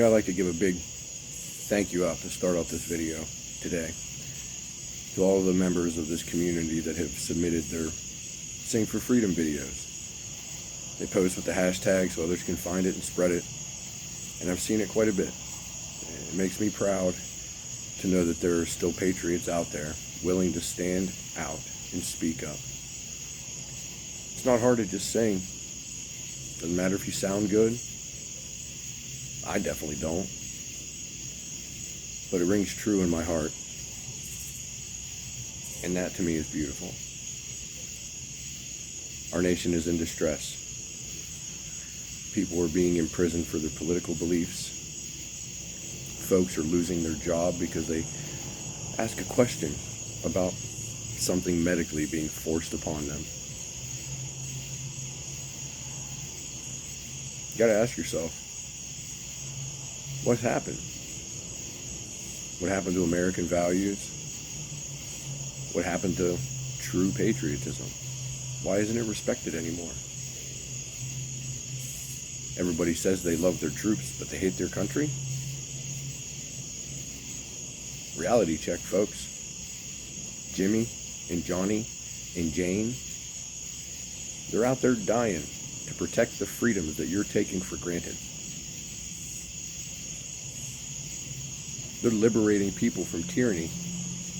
I'd like to give a big thank you out to start off this video today to all of the members of this community that have submitted their Sing for Freedom videos. They post with the hashtag so others can find it and spread it, and I've seen it quite a bit. It makes me proud to know that there are still patriots out there willing to stand out and speak up. It's not hard to just sing. Doesn't matter if you sound good. I definitely don't. But it rings true in my heart. And that to me is beautiful. Our nation is in distress. People are being imprisoned for their political beliefs. Folks are losing their job because they ask a question about something medically being forced upon them. You gotta ask yourself, what happened? What happened to American values? What happened to true patriotism? Why isn't it respected anymore? Everybody says they love their troops, but they hate their country? Reality check, folks. Jimmy and Johnny and Jane, they're out there dying to protect the freedoms that you're taking for granted. They're liberating people from tyranny,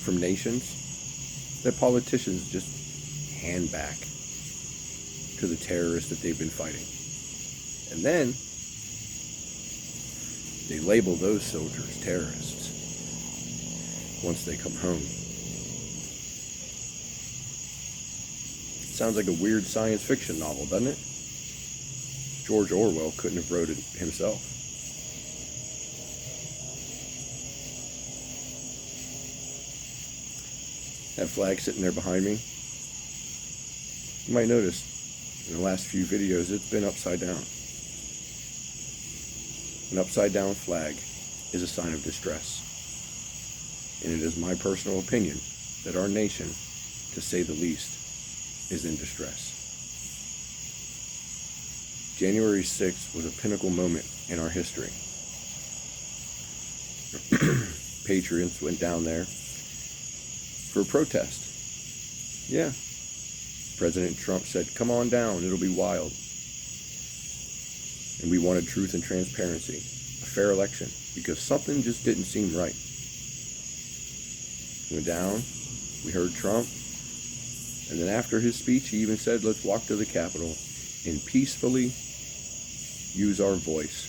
from nations that politicians just hand back to the terrorists that they've been fighting. And then they label those soldiers terrorists once they come home. Sounds like a weird science fiction novel, doesn't it? George Orwell couldn't have wrote it himself. That flag sitting there behind me, you might notice in the last few videos it's been upside down. An upside down flag is a sign of distress. And it is my personal opinion that our nation, to say the least, is in distress. January 6th was a pinnacle moment in our history. Patriots went down there for a protest. Yeah. President Trump said, "Come on down, it'll be wild." And we wanted truth and transparency, a fair election, because something just didn't seem right. We went down, we heard Trump, and then after his speech, he even said, "Let's walk to the Capitol and peacefully use our voice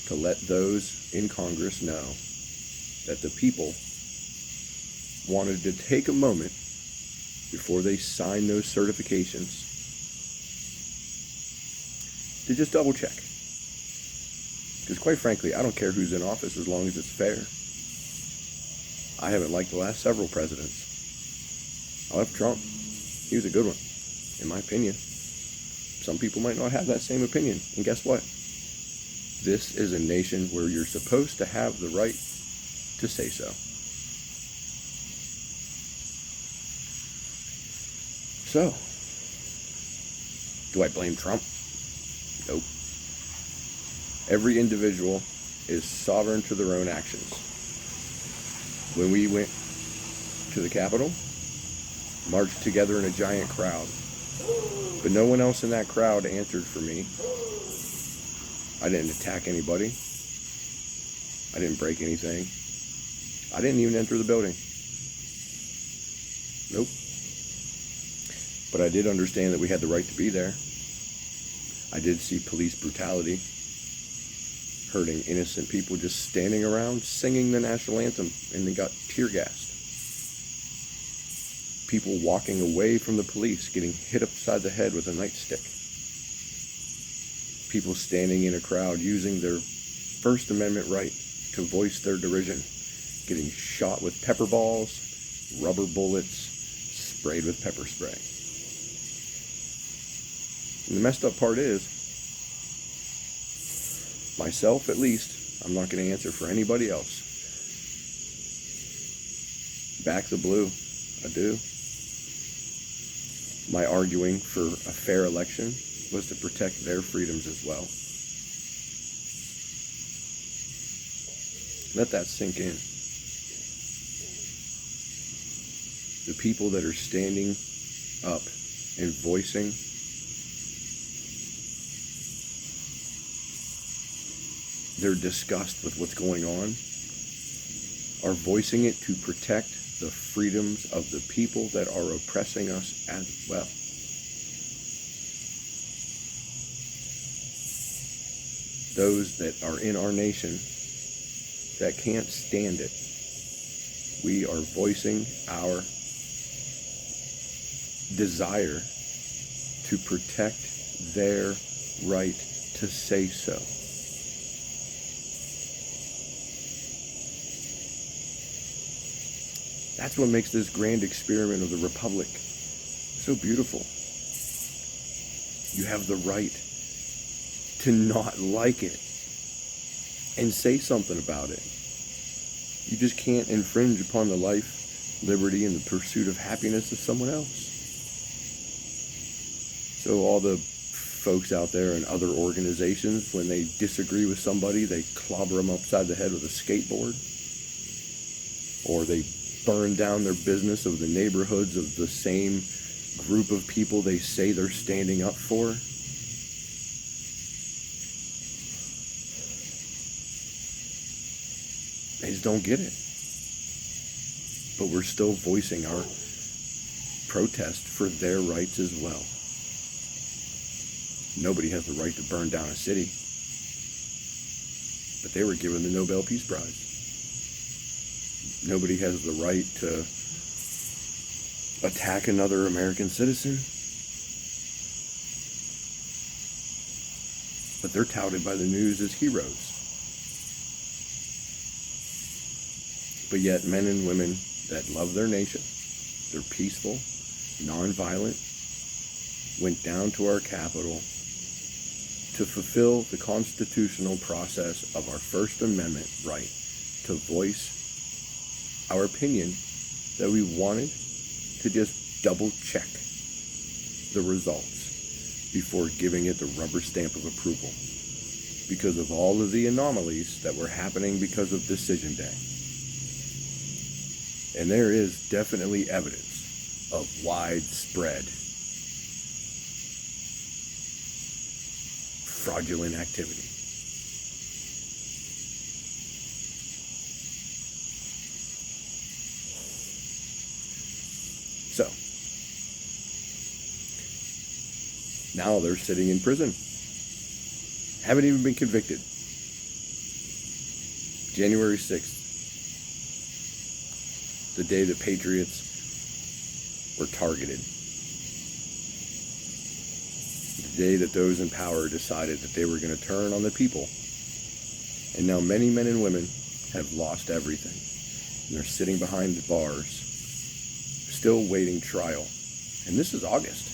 to let those in Congress know that the people wanted to take a moment before they sign those certifications to just double check." Because quite frankly, I don't care who's in office as long as it's fair. I haven't liked the last several presidents. I love Trump. He was a good one, in my opinion. Some people might not have that same opinion. And guess what? This is a nation where you're supposed to have the right to say so. So, do I blame Trump? Nope. Every individual is sovereign to their own actions. When we went to the Capitol, marched together in a giant crowd, but no one else in that crowd answered for me. I didn't attack anybody. I didn't break anything. I didn't even enter the building. Nope. But I did understand that we had the right to be there. I did see police brutality, hurting innocent people just standing around singing the national anthem, and they got tear gassed. People walking away from the police getting hit upside the head with a nightstick. People standing in a crowd using their First Amendment right to voice their derision, getting shot with pepper balls, rubber bullets, sprayed with pepper spray. And the messed up part is, myself at least, I'm not going to answer for anybody else. Back the blue, I do. My arguing for a fair election was to protect their freedoms as well. Let that sink in. The people that are standing up and voicing their disgust with what's going on are voicing it to protect the freedoms of the people that are oppressing us as well. Those that are in our nation that can't stand it. We are voicing our desire to protect their right to say so. That's what makes this grand experiment of the Republic so beautiful. You have the right to not like it and say something about it. You just can't infringe upon the life, liberty, and the pursuit of happiness of someone else. So all the folks out there in other organizations, when they disagree with somebody, they clobber them upside the head with a skateboard, or they burn down their business of the neighborhoods of the same group of people they say they're standing up for. They just don't get it. But we're still voicing our protest for their rights as well. Nobody has the right to burn down a city, but they were given the Nobel Peace Prize. Nobody has the right to attack another American citizen, but they're touted by the news as heroes. But yet men and women that love their nation, they're peaceful, nonviolent, went down to our Capitol to fulfill the constitutional process of our First Amendment right to voice our opinion, that we wanted to just double check the results before giving it the rubber stamp of approval because of all of the anomalies that were happening because of Decision Day. And there is definitely evidence of widespread fraudulent activity. So, now they're sitting in prison. Haven't even been convicted. January 6th, the day the Patriots were targeted. The day that those in power decided that they were going to turn on the people. And now many men and women have lost everything. And they're sitting behind the bars, still waiting trial. And this is August.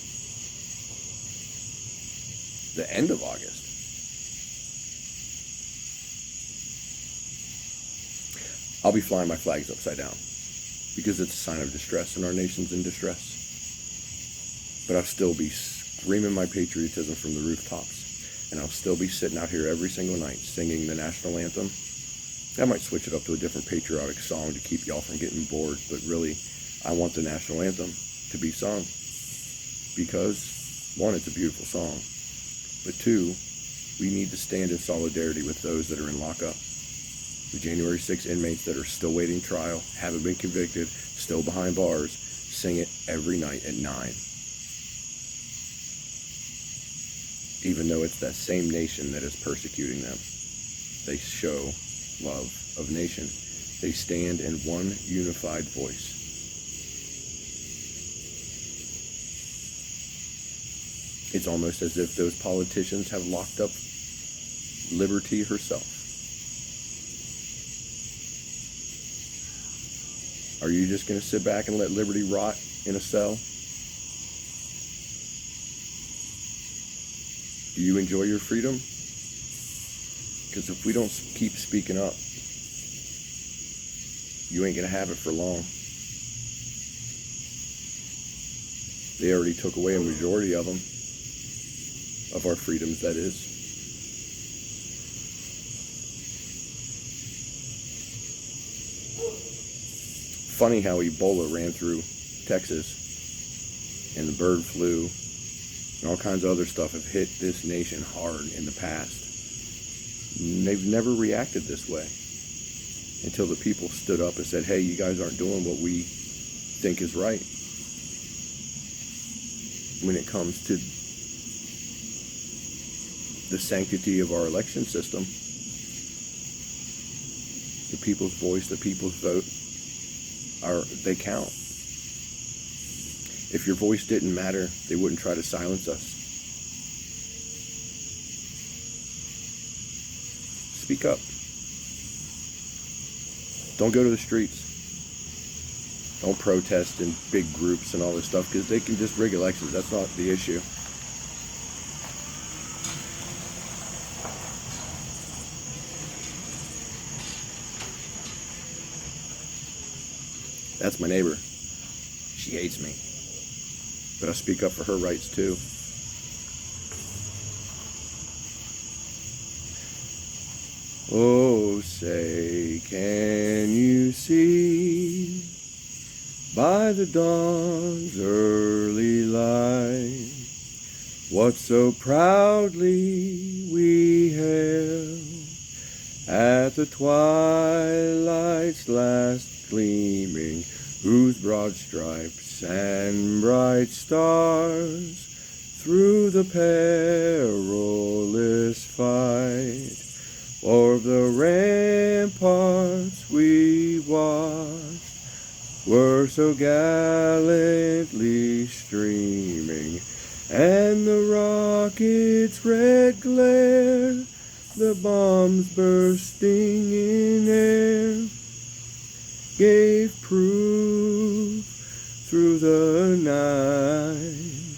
The end of August. I'll be flying my flags upside down because it's a sign of distress and our nation's in distress. But I'll still be screaming my patriotism from the rooftops. And I'll still be sitting out here every single night singing the national anthem. I might switch it up to a different patriotic song to keep y'all from getting bored. But really, I want the national anthem to be sung. Because, one, it's a beautiful song. But two, we need to stand in solidarity with those that are in lockup. The January 6 inmates that are still waiting trial, haven't been convicted, still behind bars, sing it every night at 9. Even though it's that same nation that is persecuting them. They show love of nation. They stand in one unified voice. It's almost as if those politicians have locked up liberty herself. Are you just going to sit back and let liberty rot in a cell? Do you enjoy your freedom? Because if we don't keep speaking up, you ain't going to have it for long. They already took away a majority of them, of our freedoms, that is. funny how Ebola ran through Texas, and the bird flu, and all kinds of other stuff have hit this nation hard in the past. And they've never reacted this way until the people stood up and said, hey, you guys aren't doing what we think is right. When it comes to the sanctity of our election system, the people's voice, the people's vote, they count. If your voice didn't matter, they wouldn't try to silence us. Speak up. Don't go to the streets. Don't protest in big groups and all this stuff, because they can just rig elections. That's not the issue. That's my neighbor. She hates me. But I speak up for her rights too. Oh, say, can you see by the dawn's early light what so proudly we hailed at the twilight's last gleaming, whose broad stripes and bright stars through the perilous fight o'er the ramparts we watched were so gallantly streaming, and the rocket's red glare, the bombs bursting in air, gave proof through the night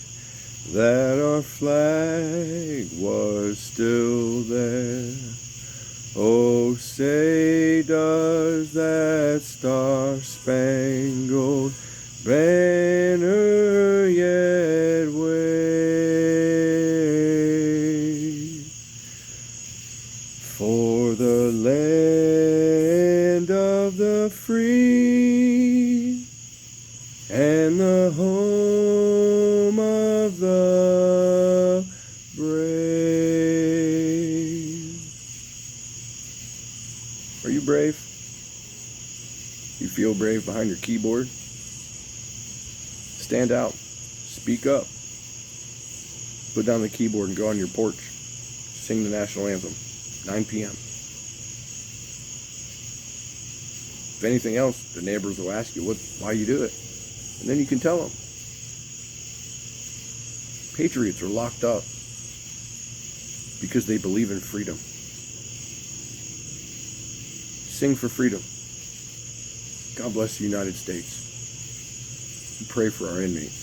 that our flag was still there. Oh, say, does that star-spangled banner yet wave? For the land of the free and the home of the brave. Are you brave? You feel brave behind your keyboard? Stand out. Speak up. Put down the keyboard and go on your porch. Sing the national anthem. 9 p.m. If anything else, the neighbors will ask you why you do it. And then you can tell them. Patriots are locked up because they believe in freedom. Sing for freedom. God bless the United States. And pray for our inmates.